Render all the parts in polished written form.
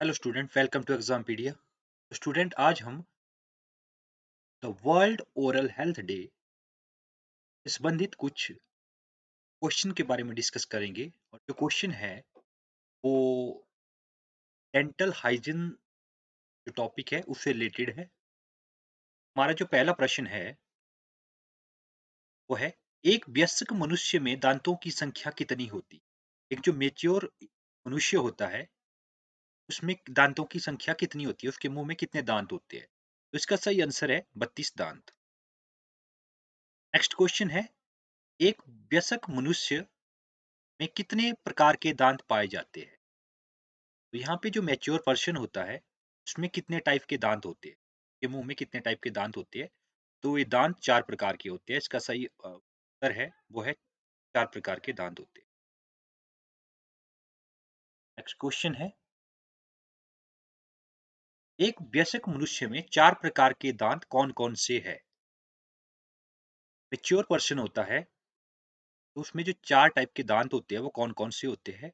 Hello student, welcome to Exampedia. Student, आज हम the world oral health day से संबंधित कुछ क्वेश्चन के बारे में डिस्कस करेंगे। और जो क्वेश्चन है वो डेंटल हाइजीन जो टॉपिक है उससे रिलेटेड है। हमारा जो पहला प्रश्न है वो है, एक वयस्क मनुष्य में दांतों की संख्या कितनी होती? एक जो मेच्योर मनुष्य होता है उसमें दांतों की संख्या कितनी होती है, उसके मुंह में कितने दांत होते हैं? तो इसका सही आंसर है 32 दांत। नेक्स्ट क्वेश्चन है, एक वयस्क मनुष्य में कितने प्रकार के दांत पाए जाते हैं? तो यहाँ पे जो मैच्योर पर्सन होता है उसमें कितने टाइप के दांत होते हैं, के मुंह में कितने टाइप के दांत होते हैं? तो ये दांत 4 प्रकार के होते हैं। इसका सही उत्तर है वो है 4 प्रकार के दांत होते हैं। नेक्स्ट क्वेश्चन है, एक वयस्क मनुष्य में 4 प्रकार के दांत कौन-कौन से हैं? मैच्योर पर्सन होता है तो उसमें जो 4 टाइप के दांत होते हैं वो कौन-कौन से होते हैं?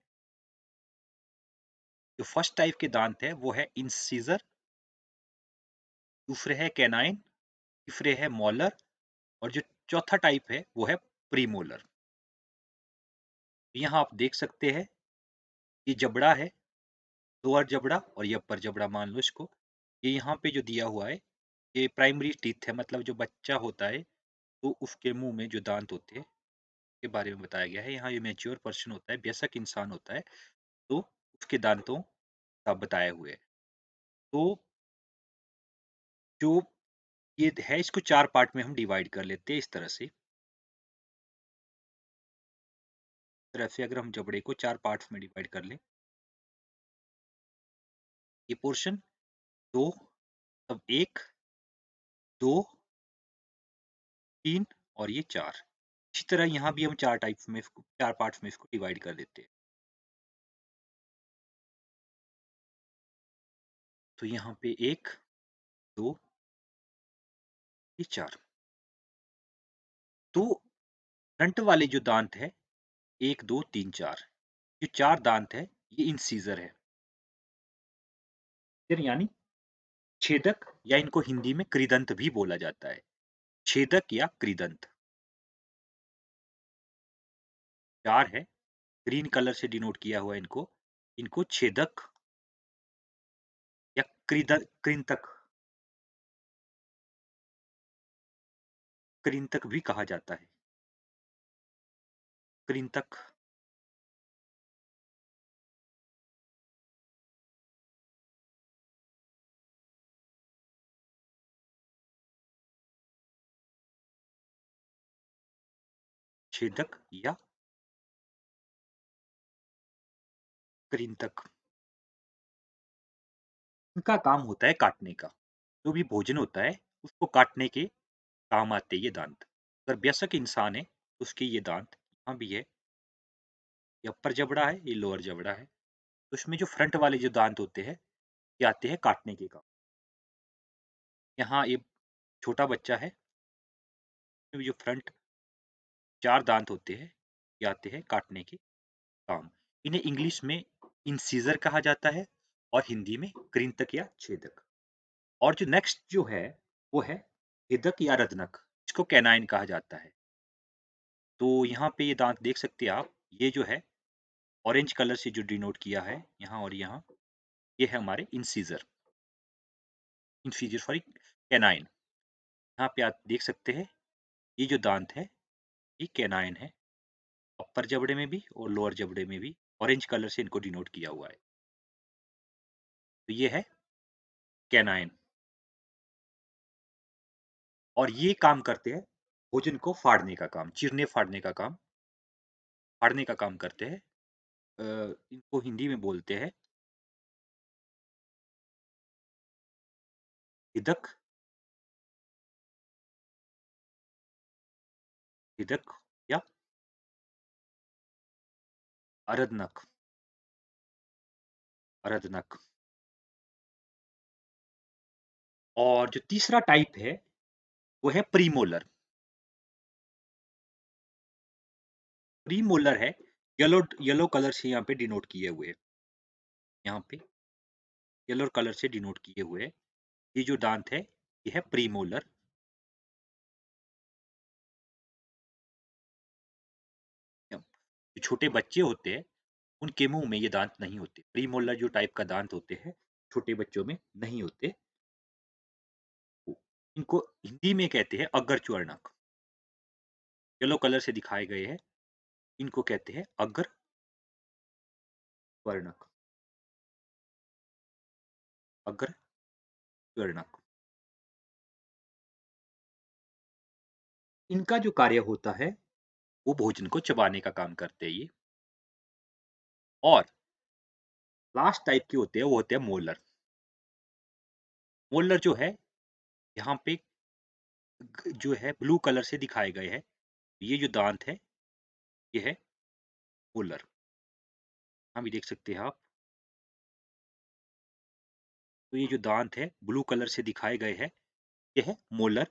जो फर्स्ट टाइप के दांत है वो है इंसिजर, दूसरे है कैनाइन, तीसरे है मॉलर और जो चौथा टाइप है वो है प्रीमोलर। यहाँ आप देख सकते हैं ये जबड़ा है, लोअर जबड़ा और ये अपर जबड़ा मान लो इसको। ये यहाँ पे जो दिया हुआ है ये प्राइमरी टीथ है, मतलब जो बच्चा होता है तो उसके मुंह में जो दांत होते हैं के बारे में बताया गया है। यहाँ ये मैच्योर पर्सन होता है, वयस्क इंसान होता है तो उसके दांतों का बताए हुए है। तो जो ये है इसको 4 पार्ट में हम डिवाइड कर लेते हैं इस तरह से। इस तरह से अगर हम जबड़े को 4 पार्ट्स में डिवाइड कर लें, ये पोर्शन 2, तब 1, 2, 3 और ये 4। इसी तरह यहाँ भी हम 4 टाइप्स में इसको 4 पार्ट्स में इसको डिवाइड कर देते हैं। तो यहाँ पे 1, 2, ये 4। तो फ्रंट वाले जो दांत है 1, 2, 3, 4, ये 4 दांत है, ये इंसिजर है। फिर यानी छेदक, या इनको हिंदी में कृदंत भी बोला जाता है। छेदक या कृदंत 4 है, ग्रीन कलर से डिनोट किया हुआ है इनको। इनको छेदक या कृंतक कृंतक भी कहा जाता है। कृंतक, छेदक या कृंतक, इनका काम होता है काटने का। जो भी भोजन होता है उसको काटने के काम आते हैं ये दांत। अगर वयस्क इंसान है तो उसके ये दांत यहाँ भी है, ये अपर जबड़ा है, ये लोअर जबड़ा है। तो इसमें जो फ्रंट वाले जो दांत होते हैं ये आते हैं काटने के काम। यहाँ ये छोटा बच्चा है, इसमें जो फ्रंट 4 दांत होते हैं ये आते हैं काटने के काम। इन्हें इंग्लिश में इंसिजर कहा जाता है और हिंदी में कृंतक या छेदक। और जो नेक्स्ट जो है वो है छेदक या रत्नक, इसको कैनाइन कहा जाता है। तो यहाँ पे ये दांत देख सकते हैं आप, ये जो है ऑरेंज कलर से जो डिनोट किया है यहाँ और यहाँ, ये है हमारे इंसिजर, इंसिजर सॉरी कैनाइन। यहाँ पे आप देख सकते हैं ये जो दांत है ये कैनाइन है, अपर जबड़े में भी और लोअर जबड़े में भी ऑरेंज कलर से इनको डिनोट किया हुआ है। तो ये है कैनाइन। और ये काम करते हैं भोजन को फाड़ने का काम, चीरने फाड़ने का काम, फाड़ने का काम करते हैं। इनको हिंदी में बोलते हैं हिदक, हिदक या अरदनक, अरदनक। और जो तीसरा टाइप है वो है प्रीमोलर। प्रीमोलर है, येलो येलो कलर से यहाँ पे डिनोट किए हुए हैं यहाँ पे। येलो कलर से डिनोट किए हुए। ये जो दांत है, ये है प्रीमोलर। जो छोटे बच्चे होते हैं, उनके मुंह में ये दांत नहीं होते। प्रीमोलर जो टाइप का दांत होते हैं, छोटे बच्चों में नहीं होते। इनको हिंदी में कहते हैं अग्रच्वर्णक। येलो कलर से दिखाए गए हैं, इनको कहते हैं अग्रवर्णक। अग्रवर्णक। इनका जो कार्य होता है, वो भोजन को चबाने का काम करते हैं ये। और लास्ट टाइप के होते हैं, वो होते हैं मोलर। मोलर जो है, यहाँ पे जो है ब्लू कलर से दिखाए गए हैं। ये जो दांत है, ये है मोलर। यहाँ भी देख सकते हैं आप। तो ये जो दांत है, ब्लू कलर से दिखाए गए हैं, ये है मोलर।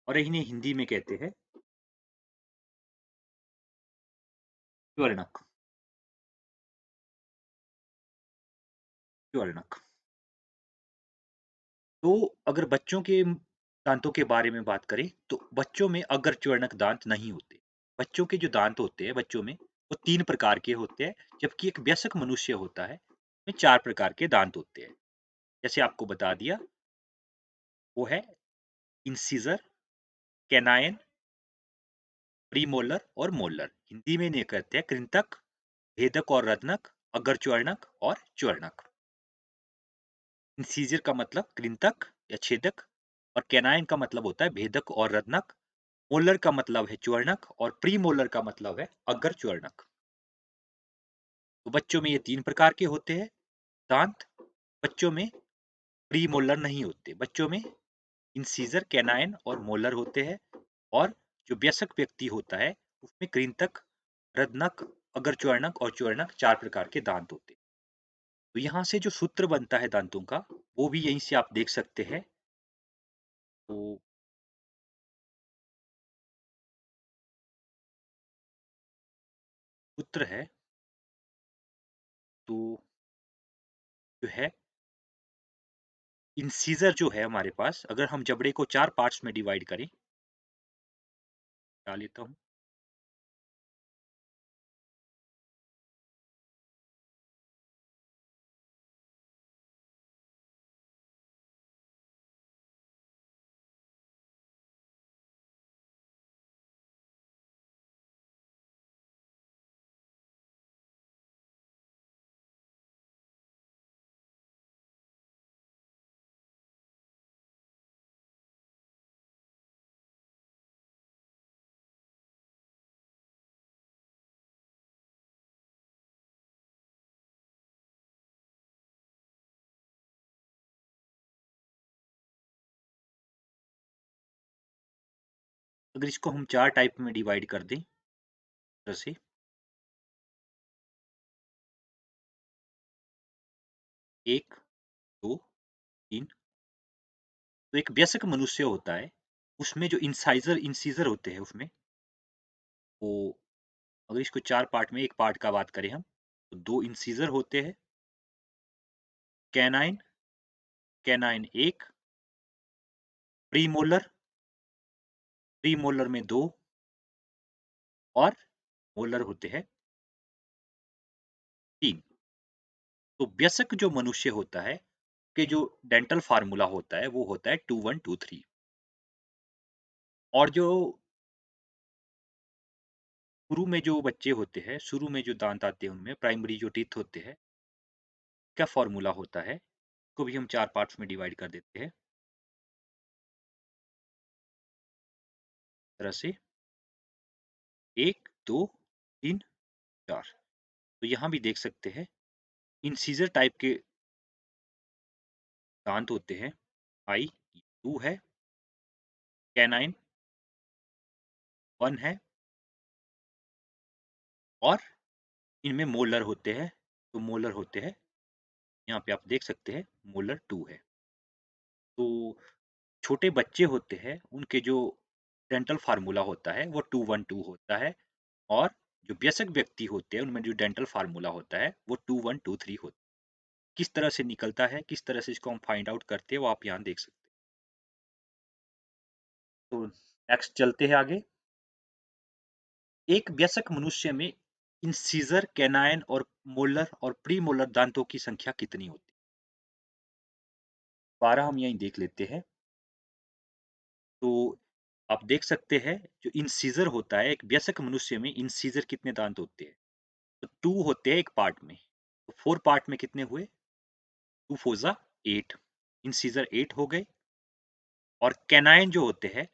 और इन्हें हिंदी में कहते हैं ज्वर्णक। ज्वर्णक। तो अगर बच्चों के दांतों के बारे में बात करें, तो बच्चों में अग्रच्वर्णक दांत नहीं होते। बच्चों के जो दांत होते हैं बच्चों में, वो 3 प्रकार के होते हैं, जबकि एक वयस्क मनुष्य होता है, में 4 प्रकार के दांत होते हैं। जैसे आपको बता दिया, वो है इंसिजर, कैनाइन, प्रीमोलर और मोलर। हिंदी में इन्हें कहते हैं कृंतक, भेदक और रत्नक, अग्रच्वर्णक और च्वर्णक। इंसिजर का मतलब कृंतक या छेदक, और कैनाइन का मतलब होता है भेदक और रत्नक। मोलर का मतलब है च्वर्णक, और प्री मोलर का मतलब है अग्र च्वर्णक। तो बच्चों में ये 3 प्रकार के होते हैं दांत। बच्चों में प्री मोलर नहीं होते। बच्चों में इंसीजर, कैनाइन और मोलर होते हैं। और जो वयस्क व्यक्ति होता है, उसमें कृंतक, रत्नक, अग्र च्वर्णक और च्वर्णक 4 प्रकार के दांत होते हैं। तो यहाँ से जो सूत्र बनता है दांतों का, वो भी यहीं से आप देख सकते हैं। तो सूत्र है, तो जो है इंसीजर जो है हमारे पास, अगर हम जबड़े को 4 पार्ट्स में डिवाइड करें, क्या लेता हूँ। अगर इसको हम 4 टाइप में डिवाइड कर दें, जैसे 1, 2, 3। तो एक वयस्क मनुष्य होता है, उसमें जो इंसीजर होते हैं उसमें, वो अगर इसको 4 पार्ट में, एक पार्ट का बात करें हम, तो 2 इंसीजर होते हैं। कैनाइन, कैनाइन 1, प्रीमोलर, प्रीमोलर में 2, और मोलर होते हैं 3। तो वयस्क जो मनुष्य होता है, के जो डेंटल फार्मूला होता है, वो होता है 2123। और जो शुरू में जो बच्चे होते हैं, शुरू में जो दांत आते हैं उनमें, प्राइमरी जो टीथ होते हैं, क्या फॉर्मूला होता है, को भी हम 4 पार्ट्स में डिवाइड कर देते हैं। तरह से 1, 2, 3, 4। तो यहाँ भी देख सकते हैं, इंसीजर टाइप के दांत होते हैं। आई 2 है, कैनाइन 1 है, और इनमें मोलर होते हैं। तो मोलर होते हैं, यहाँ पे आप देख सकते हैं, मोलर 2 है। तो छोटे बच्चे होते हैं, उनके जो डेंटल फार्मूला होता है, वो 212 होता है। और जो वयस्क व्यक्ति होते हैं, उनमें जो डेंटल फार्मूला होता है, वो 2123 होता है। किस तरह से निकलता है, किस तरह से इसको हम फाइंड आउट करते हैं, वो आप यहाँ देख सकते हैं। तो नेक्स्ट चलते हैं आगे। एक वयस्क मनुष्य में इंसीजर, कैनाइन और मोलर और प्रीमोलर दांतों की संख्या कितनी होती है? 12 हम यहीं देख लेते हैं। तो आप देख सकते हैं जो इंसीजर होता है, एक वयस्क मनुष्य में इंसीजर कितने दांत होते हैं? तो 2 होते हैं एक पार्ट में। तो 4 पार्ट में कितने हुए? 2 4 जा 8, इंसीजर 8 हो गए। और कैनाइन जो होते हैं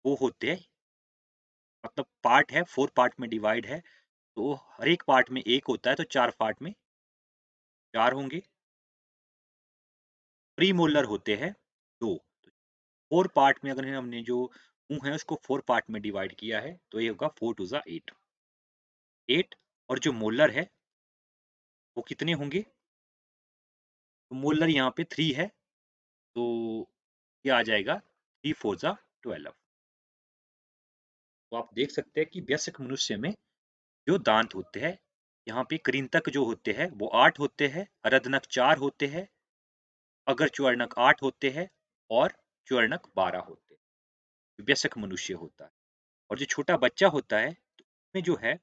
वो होते हैं, मतलब पार्ट है 4 पार्ट में डिवाइड है, तो हर एक पार्ट में 1 होता है, तो 4 पार्ट में 4 होंगे। प्रीमोलर होते हैं 2। 4 पार्ट में अगर हमने जो मुँह है उसको 4 पार्ट में डिवाइड किया है, तो ये होगा 4 2 जा 8। 8 और जो मोलर है वो कितने होंगे? तो मोलर यहाँ पे 3 है, तो ये आ जाएगा 3 4 जा 12। तो आप देख सकते हैं कि वयस्क मनुष्य में जो दांत होते हैं, यहाँ पे कृंतक जो होते हैं वो 8 होते हैं, अर्धनख 4 होते हैं, अग्रज्वारणक 8 होते हैं और ज्वारणक 12 होते हैं। वयस्क मनुष्य होता है। और जो छोटा बच्चा होता है, तो उसमें जो है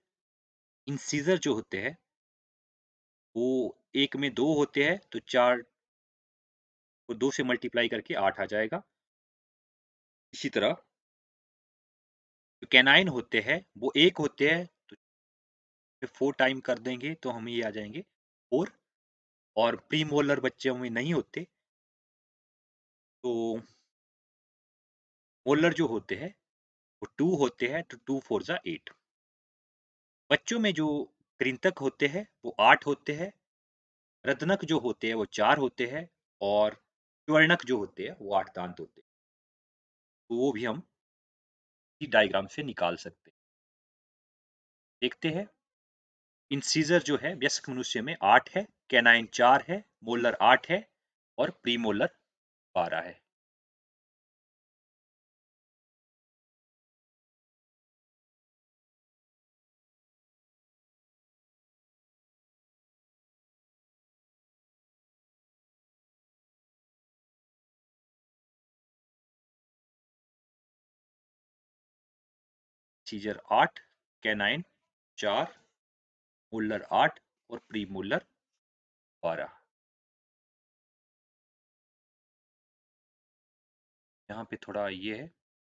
इंसीजर जो होते हैं वो एक में 2 होते हैं, तो 4 को 2 से मल्टीप्लाई करके 8 आ जाएगा। इसी तरह जो कैनाइन होते हैं वो 1 होते हैं, तो 4 टाइम कर देंगे तो हमें ये आ जाएंगे 4। और प्रीमोलर बच्चों में नहीं होते, तो मोलर जो होते हैं वो 2 होते हैं, तो 2 4 जा 8। बच्चों में जो कृंतक होते हैं वो 8 होते हैं, रत्नक जो होते हैं वो 4 होते हैं और स्वर्णक जो होते हैं वो 8 दांत होते हैं। तो वो भी हम इस डायग्राम से निकाल सकते हैं। देखते हैं, इंसीजर जो है वयस्क मनुष्य में 8 है, कैनाइन 4 है, मोलर 8 है और प्रीमोलर 12 है। इंसीजर 8, कैनाइन 4, मोलर 8 और प्रीमोलर 12। यहाँ पे थोड़ा ये है,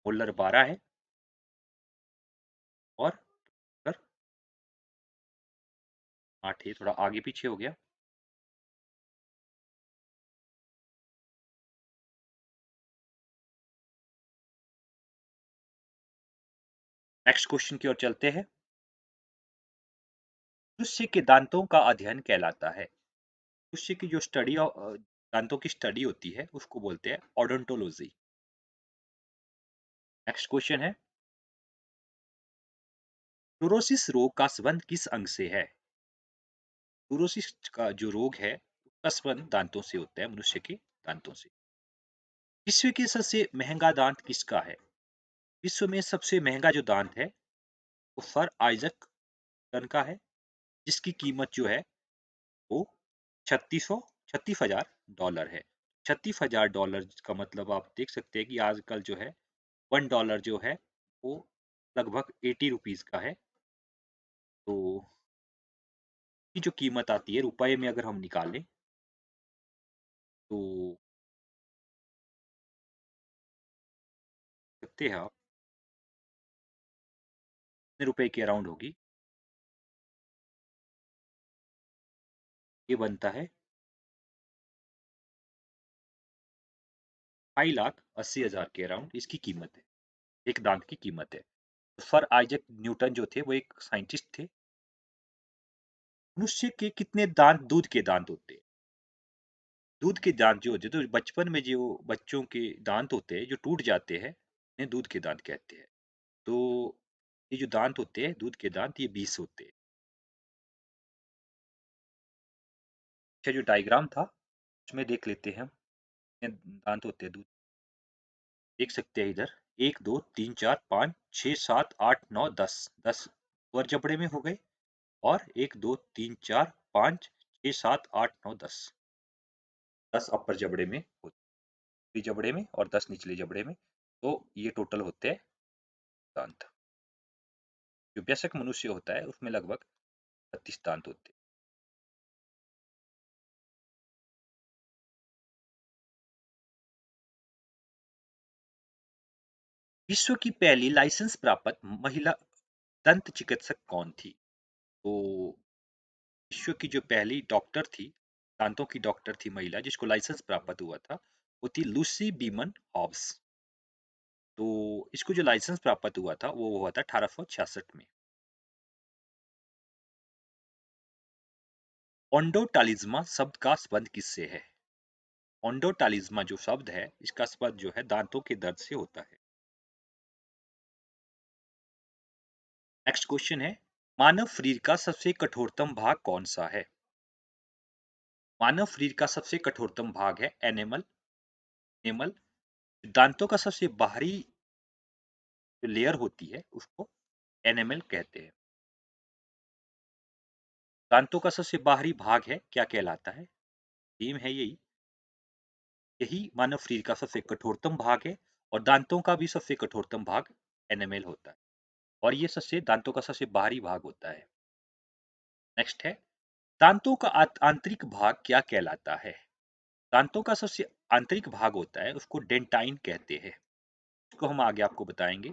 मोलर 12 है और मोलर 8 है, थोड़ा आगे पीछे हो गया। नेक्स्ट क्वेश्चन की ओर चलते हैं। मनुष्य के दांतों का अध्ययन कहलाता है। मनुष्य की जो दांतों की स्टडी होती है उसको बोलते हैं ओडोंटोलॉजी। नेक्स्ट क्वेश्चन है, फ्लोरोसिस रोग का संबंध किस अंग से है? फ्लोरोसिस का जो रोग है उसका संबंध दांतों से होता है, मनुष्य के दांतों से। विश्व के सबसे महंगा दांत किसका है? विश्व में सबसे महंगा जो दांत है वो सर आइजक न्यूटन का है, जिसकी कीमत जो है वो 36,000 डॉलर है। $36,000 का मतलब आप देख सकते हैं कि आजकल जो है $1 जो है वो लगभग 80 रुपीज का है। तो की जो कीमत आती है रुपए में अगर हम निकालें, तो सकते हैं आप कितने रुपए के अराउंड होगी। ये बनता है 5,80,000 के अराउंड इसकी कीमत है, एक दांत की कीमत है। सर आइजक न्यूटन जो थे वो एक साइंटिस्ट थे। मनुष्य के कितने दांत दूध के दांत होते हैं? दूध के दांत जो होते हैं, तो बचपन में जो बच्चों के दांत होते हैं जो टूट जाते हैं, उन्हें दूध के दांत कहते हैं। तो ये जो दांत होते हैं दूध के दांत, ये 20 होते हैं। अच्छा, जो डायग्राम था उसमें देख लेते हैं हम कितने दांत होते हैं दूध। देख सकते हैं इधर 1 2 3 4 5 6 7 8 9 10 10 वर जबड़े में हो गए, और 1 2 3 4 5 6, 7, 8, 9, 10। 10 अपर जबड़े में होते हैं, ऊपरी जबड़े में और 10 निचले जबड़े में। तो ये टोटल होते हैं दांत। जो वयस्क मनुष्य होता है उसमें लगभग 32 दांत होते हैं। विश्व की पहली लाइसेंस प्राप्त महिला दंत चिकित्सक कौन थी? तो विश्व की जो पहली डॉक्टर थी, दांतों की डॉक्टर थी महिला, जिसको लाइसेंस प्राप्त हुआ था, वो थी लूसी बीमन हॉब्स। तो इसको जो लाइसेंस प्राप्त हुआ था वो हुआ था 1866 में। ओंडोटालिज्मा शब्द का संबंध किससे है? ओंडोटालिज्मा जो शब्द है, इसका संबंध जो है दांतों के दर्द से होता है। नेक्स्ट क्वेश्चन है, मानव शरीर का सबसे कठोरतम भाग कौन सा है? मानव शरीर का सबसे कठोरतम भाग है एनिमल एनिमल। दांतों का सबसे बाहरी जो लेयर होती है उसको एनिमल कहते हैं। दांतों का सबसे बाहरी भाग है क्या कहलाता है? थीम है यही, यही मानव शरीर का सबसे कठोरतम भाग है। और दांतों का भी सबसे कठोरतम भाग एनिमल होता है। और ये सबसे दांतों का सबसे बाहरी भाग होता है। नेक्स्ट है, दांतों का आंतरिक भाग क्या कहलाता है? दांतों का सबसे आंतरिक भाग होता है उसको डेंटाइन कहते हैं। इसको हम आगे आपको बताएंगे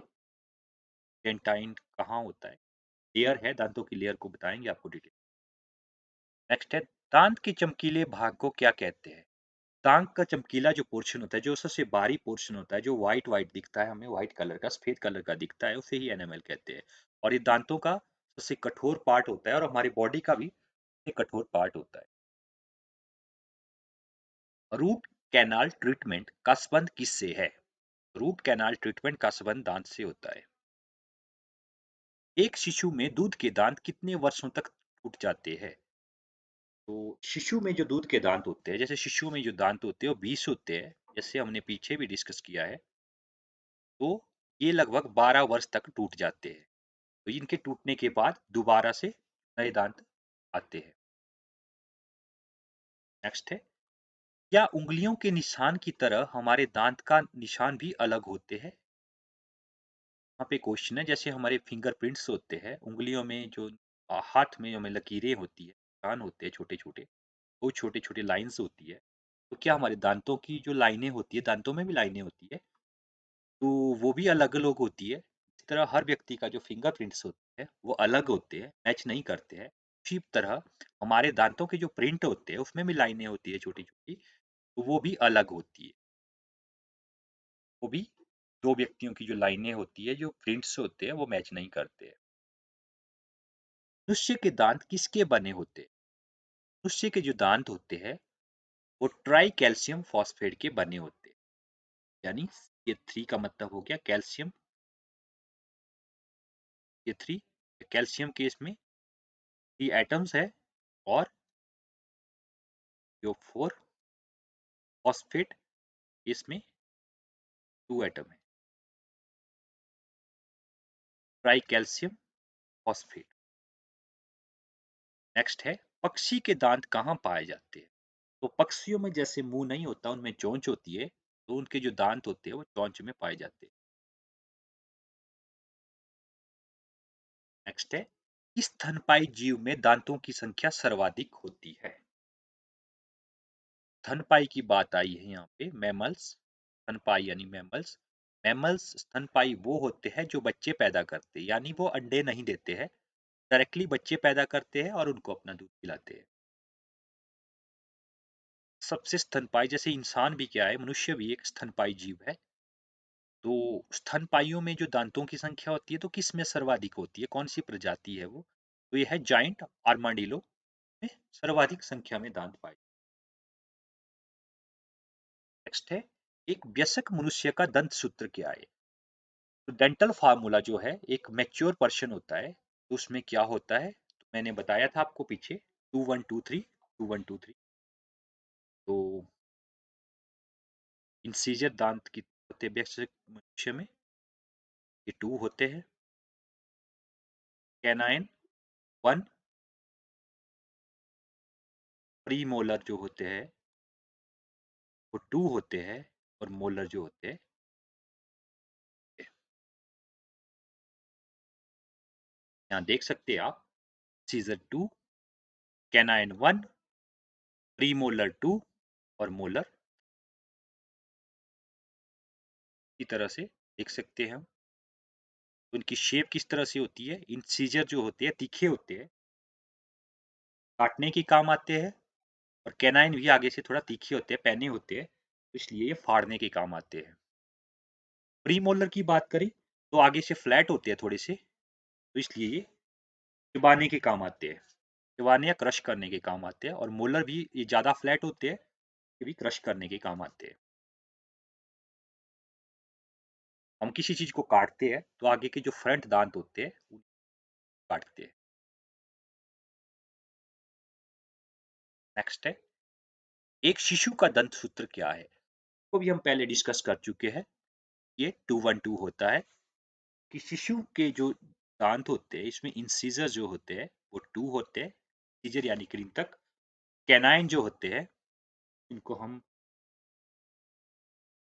डेंटाइन कहाँ होता है। लेयर है, दांतों की लेयर को बताएंगे आपको डिटेल। नेक्स्ट है, दांत के चमकीले भाग को क्या कहते हैं? दांत का चमकीला जो पोर्शन होता है, जो सबसे बाहरी पोर्शन होता है, जो व्हाइट व्हाइट दिखता है, हमें व्हाइट कलर का, सफेद कलर का दिखता है, उसे ही एनिमल कहते हैं। और ये दांतों का सबसे कठोर पार्ट होता है और हमारी बॉडी का भी सबसे कठोर पार्ट होता है। रूट कैनाल ट्रीटमेंट का संबंध किससे है? रूट कैनाल ट्रीटमेंट का संबंध दांत से होता है। एक शिशु में दूध के दांत कितने वर्षों तक टूट जाते हैं? तो शिशु में जो दूध के दांत होते हैं, जैसे शिशु में जो दांत होते हैं वो 20 होते हैं, जैसे हमने पीछे भी डिस्कस किया है। तो ये लगभग 12 वर्ष तक टूट जाते हैं। तो इनके टूटने के बाद दोबारा से नए दांत आते हैं। नेक्स्ट है, क्या उंगलियों के निशान की तरह हमारे दांत का निशान भी अलग होते हैं? यहाँ पे क्वेश्चन है, जैसे हमारे फिंगरप्रिंट्स होते हैं उंगलियों में, जो हाथ में हमें लकीरें होती है, निशान होते हैं छोटे छोटे, वो छोटे छोटे लाइंस होती है। तो क्या हमारे दांतों की जो लाइनें होती है, दांतों में भी लाइनें होती है, तो वो भी अलग अलग होती है। इस तरह हर व्यक्ति का जो फिंगरप्रिंट्स होते हैं वो अलग होते हैं, मैच नहीं करते हैं। उसी तरह हमारे दांतों के जो प्रिंट होते हैं उसमें भी लाइनें होती है छोटी छोटी, तो वो भी अलग होती है। वो भी दो व्यक्तियों की जो लाइनें होती है, जो प्रिंट्स होते हैं, वो मैच नहीं करते हैं। मनुष्य के दांत किसके बने होते हैं? मनुष्य के जो दांत होते हैं वो ट्राई कैल्शियम फॉस्फेट के बने होते हैं। यानी ये 3 का मतलब हो गया कैल्शियम, ये 3 कैल्शियम के इसमें 3 एटम्स है, और जो 4 फॉस्फेट इसमें 2 एटम है, ट्राई कैल्शियम फॉस्फेट। नेक्स्ट है, पक्षी के दांत कहाँ पाए जाते हैं? तो पक्षियों में जैसे मुंह नहीं होता, उनमें चोंच होती है, तो उनके जो दांत होते हैं वो चोंच में पाए जाते हैं। नेक्स्ट है, किस स्तनपायी जीव में दांतों की संख्या सर्वाधिक होती है? स्तनपायी की बात आई है यहाँ पे, मैमल्स। स्तनपायी यानी मैमल्स। मैमल्स स्तनपायी वो होते हैं जो बच्चे पैदा करते हैं, यानी वो अंडे नहीं देते हैं, डायरेक्टली बच्चे पैदा करते हैं और उनको अपना दूध पिलाते हैं। सबसे स्तनपायी, जैसे इंसान भी क्या है, मनुष्य भी एक स्तनपायी जीव है। तो स्तनपाइयों में जो दांतों की संख्या होती है, तो किस में सर्वाधिक होती है, कौन सी प्रजाति है वो? तो ये है जाइंट आर्माडिलो में सर्वाधिक संख्या में दांत पाए। नेक्स्ट है, एक वयस्क मनुष्य का दंत सूत्र क्या है? तो डेंटल फार्मूला जो है, एक मैच्योर पर्सन होता है, तो उसमें क्या होता है, तो मैंने बताया था आपको पीछे, 2123 2123। तो इंसीजर दांत की होते हैं वयस्क मनुष्य में, ये 2 होते हैं। कैनाइन 1, प्रीमोलर जो होते हैं वो 2 होते हैं और मोलर जो होते हैं। यहाँ देख सकते हैं आप, सीजर 2, कैनाइन 1, प्रीमोलर 2 और मोलर की तरह से देख सकते हैं हम। उनकी शेप किस तरह से होती है, इंसिजर जो होते हैं तीखे होते हैं, काटने के काम आते हैं, और कैनाइन भी आगे से थोड़ा तीखे होते हैं, पैने होते हैं, तो इसलिए ये फाड़ने के काम आते हैं। प्रीमोलर की बात करें तो आगे से फ्लैट होते हैं थोड़े से, तो इसलिए ये चबाने के काम आते हैं, चबाने या क्रश करने के काम आते हैं। और मोलर भी ये ज़्यादा फ्लैट होते हैं, ये भी क्रश करने के काम आते हैं। हम किसी चीज़ को काटते हैं तो आगे के जो फ्रंट दांत होते हैं उनको काटते हैं। नेक्स्ट है, एक शिशु का दंत सूत्र क्या है? वो भी हम पहले डिस्कस कर चुके हैं। ये 2-1-2 होता है कि शिशु के जो दांत होते हैं इसमें इंसिजर जो होते हैं वो 2 होते हैं, इंसिजर यानी कृंतक। कैनाइन जो होते हैं इनको हम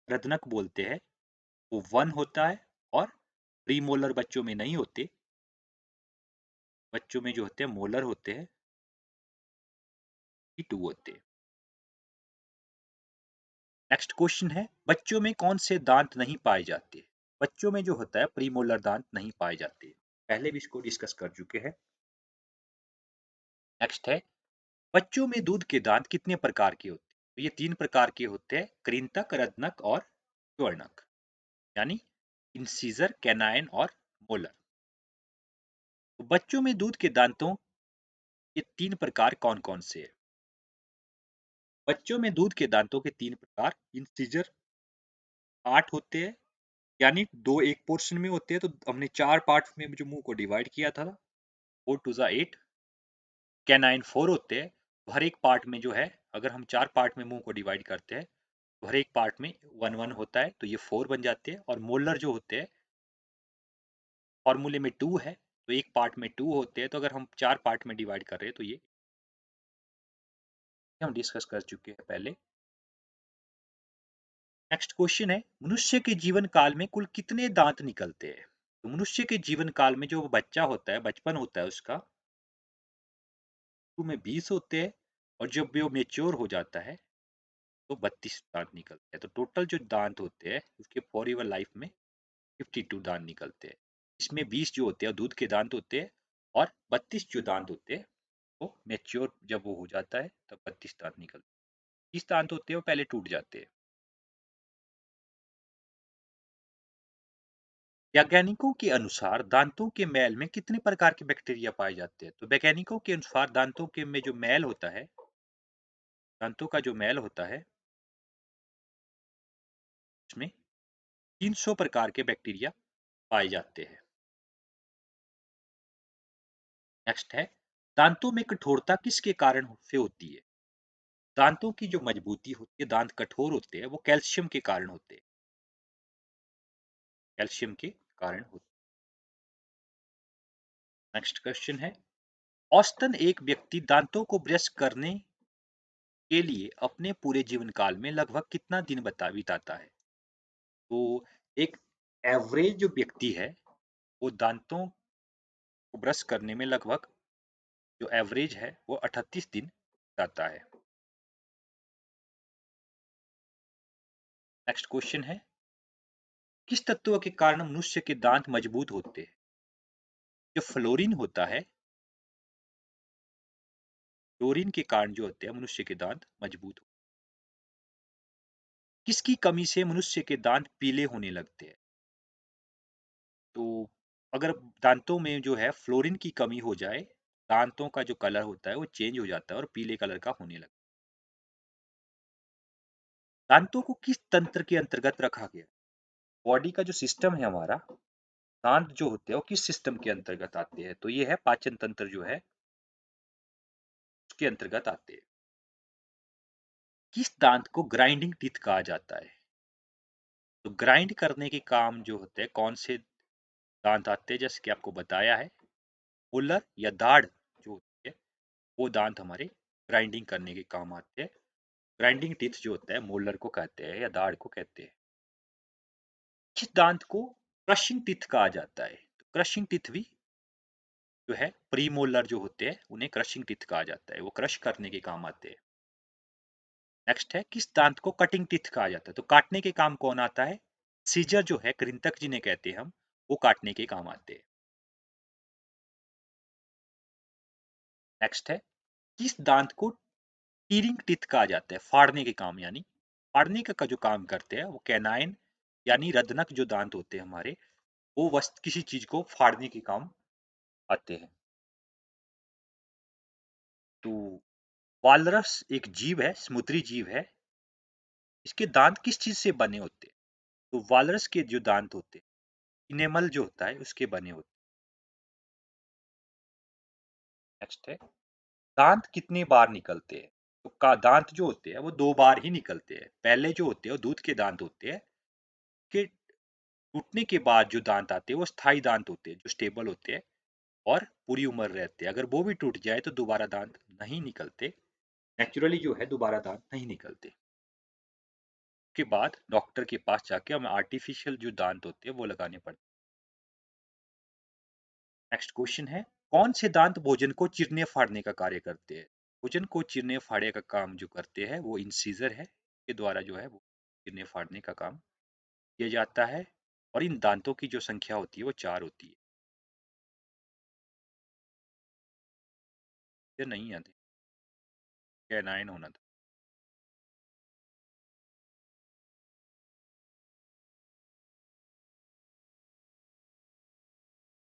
रत्नक बोलते हैं, वो 1 होता है। और प्रीमोलर बच्चों में नहीं होते, बच्चों में जो होते हैं मोलर होते हैं, ये 2 होते हैं। नेक्स्ट क्वेश्चन है, बच्चों में कौन से दांत नहीं पाए जाते? बच्चों में जो होता है प्रीमोलर दांत नहीं पाए जाते, पहले भी इसको डिस्कस कर चुके हैं। नेक्स्ट है, बच्चों में दूध के दांत कितने प्रकार के होते हैं? तो ये 3 प्रकार के होते हैं, कृंतक, रत्नक और स्वर्णक, यानी इंसिजर, कैनाइन और मोलर। तो बच्चों में दूध के दांतों ये 3 प्रकार कौन कौन से हैं? बच्चों में दूध के दांतों के 3 प्रकार, इंसिजर 8 होते हैं, यानी 2 एक पोर्शन में होते हैं, तो हमने 4 पार्ट में जो मुंह को डिवाइड किया था, 4 टू ज़ा 8। कैनाइन 4 होते हैं, तो हर एक पार्ट में जो है, अगर हम 4 पार्ट में मुंह को डिवाइड करते हैं तो हर एक पार्ट में 1-1 होता है, तो ये 4 बन जाते हैं। और मोलर जो होते हैं फॉर्मूले में 2 है, तो एक पार्ट में 2 होते हैं, तो अगर हम 4 पार्ट में डिवाइड कर रहे हैं तो ये हम डिस्कस कर चुके हैं पहले। नेक्स्ट क्वेश्चन है, मनुष्य के जीवन काल में कुल कितने दांत निकलते हैं? तो मनुष्य के जीवन काल में जो बच्चा होता है, बचपन होता है उसका, शुरू में 20 होते हैं, और जब वो मेच्योर हो जाता है तो 32 दांत निकलते हैं। तो टोटल जो दांत होते हैं उसके फॉर लाइफ में 52 दांत निकलते हैं। इसमें 20 जो होते हैं दूध के दांत होते हैं, और 32 जो दांत होते हैं वो मेच्योर जब वो हो जाता है तब 32 दांत निकलते हैं। 30 दांत होते हैं वो पहले टूट जाते हैं। वैज्ञानिकों के अनुसार दांतों के मैल में कितने प्रकार के बैक्टीरिया पाए जाते हैं? तो वैज्ञानिकों के अनुसार दांतों के में जो मैल होता है, दांतों का जो मैल होता है उसमें 300 प्रकार के बैक्टीरिया पाए जाते हैं। नेक्स्ट है, दांतों में कठोरता किसके कारण से होती है? दांतों की जो मजबूती होती है, दांत कठोर होते हैं, वो कैल्शियम के कारण होते हैं, कैल्शियम के कारण होते हैं। नेक्स्ट क्वेश्चन है, औसतन एक व्यक्ति दांतों को ब्रश करने के लिए अपने पूरे जीवन काल में लगभग कितना दिन बिताता है? तो एक एवरेज जो व्यक्ति है वो दांतों को ब्रश करने में लगभग जो एवरेज है वो 38 दिन बिताता है। नेक्स्ट क्वेश्चन है, किस तत्व के कारण मनुष्य के दांत मजबूत होते हैं? जो फ्लोरीन होता है, फ्लोरीन के कारण जो होते हैं मनुष्य के दांत मजबूत होते हैं। किसकी कमी से मनुष्य के दांत पीले होने लगते हैं? तो अगर दांतों में जो है फ्लोरीन की कमी हो जाए, दांतों का जो कलर होता है वो चेंज हो जाता है और पीले कलर का होने लगता है। दांतों को किस तंत्र के अंतर्गत रखा गया? बॉडी का जो सिस्टम है हमारा, दांत जो होते हैं वो किस सिस्टम के अंतर्गत आते हैं? तो ये है पाचन तंत्र जो है उसके अंतर्गत आते हैं। किस दांत को ग्राइंडिंग टीथ कहा जाता है? तो ग्राइंड करने के काम जो होते हैं कौन से दांत आते हैं? जैसे कि आपको बताया है, मोलर या दाढ़ जो होती है वो दांत हमारे ग्राइंडिंग करने के काम आते हैं। ग्राइंडिंग टीथ जो होता है मोलर को कहते हैं या दाढ़ को कहते हैं। किस दांत को क्रशिंग टीथ कहा जाता है? तो क्रशिंग टीथ भी जो है प्रीमोलर जो होते हैं उन्हें क्रशिंग टीथ कहा जाता है, वो क्रश करने के काम आते हैं। नेक्स्ट है किस दांत को कटिंग टीथ कहा जाता है? तो काटने के काम कौन आता है? सीजर जो है कृंतक जिन्हें कहते हैं हम, वो काटने के काम आते हैं। नेक्स्ट है किस दांत को टीरिंग टीथ कहा जाता है? फाड़ने के काम, यानी फाड़ने का जो काम करते हैं वो कैनाइन यानी रदनक जो दांत होते हैं हमारे, वो वस्तु किसी चीज को फाड़ने के काम आते हैं। तो वालरस एक जीव है, समुद्री जीव है। इसके दांत किस चीज से बने होते हैं? तो वालरस के जो दांत होते हैं इनेमल जो होता है उसके बने होते हैं। नेक्स्ट है दांत कितनी बार निकलते हैं? तो का दांत जो होते हैं वो 2 बार ही निकलते हैं। पहले जो होते हैं वो दूध के दांत होते हैं, के टूटने के बाद जो दांत आते हैं वो स्थायी दांत होते हैं जो स्टेबल होते हैं और पूरी उम्र रहते हैं। अगर वो भी टूट जाए तो दोबारा दांत नहीं निकलते, नेचुरली जो है दोबारा दांत नहीं निकलते। के बाद डॉक्टर के पास जाके हमें आर्टिफिशियल जो दांत होते हैं वो लगाने पड़ते हैं। नेक्स्ट क्वेश्चन है कौन से दांत भोजन को चीरने फाड़ने का कार्य करते हैं? भोजन को चीरने फाड़ने का काम जो करते हैं वो इंसीजर है, के द्वारा जो है वो चीरने फाड़ने का काम किया जाता है। और इन दांतों की जो संख्या होती है वो 4 होती है। ये नहीं आती, कैनाइन होना था।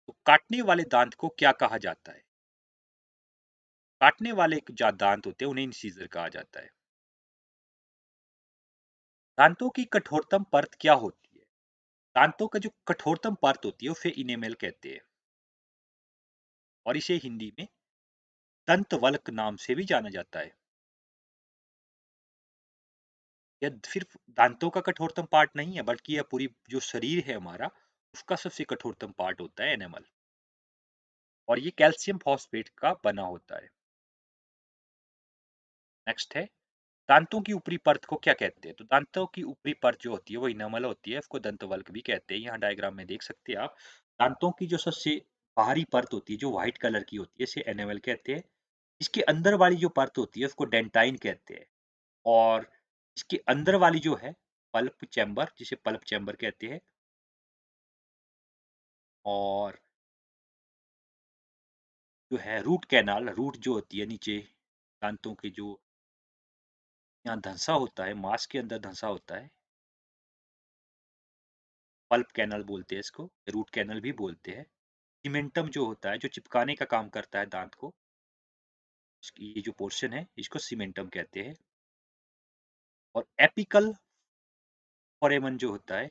तो काटने वाले दांत को क्या कहा जाता है? काटने वाले जो दांत होते हैं उन्हें इंसीजर कहा जाता है। दांतों की कठोरतम परत क्या होती है? दांतों का जो कठोरतम परत होती है उसे इनेमल कहते हैं और इसे हिंदी में दंतवल्क नाम से भी जाना जाता है। यह सिर्फ दांतों का कठोरतम पार्ट नहीं है बल्कि यह पूरी जो शरीर है हमारा उसका सबसे कठोरतम पार्ट होता है एनिमल, और ये कैल्शियम फॉस्फेट का बना होता है। नेक्स्ट है दांतों की ऊपरी परत को क्या कहते हैं? तो दांतों की ऊपरी परत जो होती है वो इनेमल होती है, इसको दंतवल्क भी कहते हैं। यहाँ डायग्राम में देख सकते हैं आप, दांतों की जो सबसे बाहरी परत होती है जो व्हाइट कलर की होती है इसे एनेमल कहते हैं। इसके अंदर वाली जो परत होती है उसको डेंटाइन कहते हैं। और इसके अंदर वाली जो है पल्प चैम्बर, जिसे पल्प चैम्बर कहते हैं। और जो है रूट कैनाल, रूट जो होती है नीचे दांतों के जो यहाँ धंसा होता है, मांस के अंदर धंसा होता है, पल्प कैनल बोलते हैं इसको, रूट कैनल भी बोलते हैं। सीमेंटम जो होता है जो चिपकाने का काम करता है दांत को, ये जो पोर्शन है इसको सीमेंटम कहते हैं। और एपिकल फोरेमन जो होता है,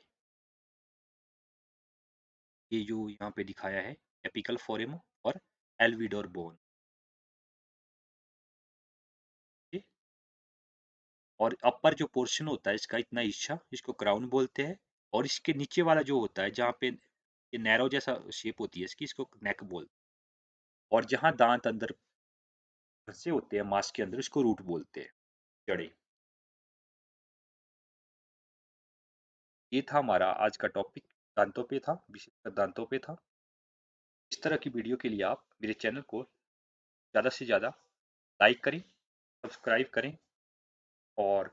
ये जो यहाँ पे दिखाया है, एपिकल फोरेमन और एल्विडोर बोन। और अपर जो पोर्शन होता है इसका इतना हिस्सा, इसको क्राउन बोलते हैं। और इसके नीचे वाला जो होता है जहाँ पे ये नैरो जैसा शेप होती है इसकी, इसको नेक बोलते हैं। और जहाँ दांत अंदर फंसे होते हैं मांस के अंदर, इसको रूट बोलते हैं, जड़े। ये था हमारा आज का टॉपिक, दांतों पे था, विशेषकर दांतों पे था। इस तरह की वीडियो के लिए आप मेरे चैनल को ज़्यादा से ज़्यादा लाइक करें, सब्सक्राइब करें, और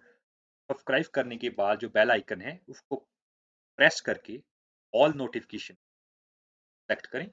सब्सक्राइब करने के बाद जो बेल आइकन है उसको प्रेस करके ऑल नोटिफिकेशन सेलेक्ट करें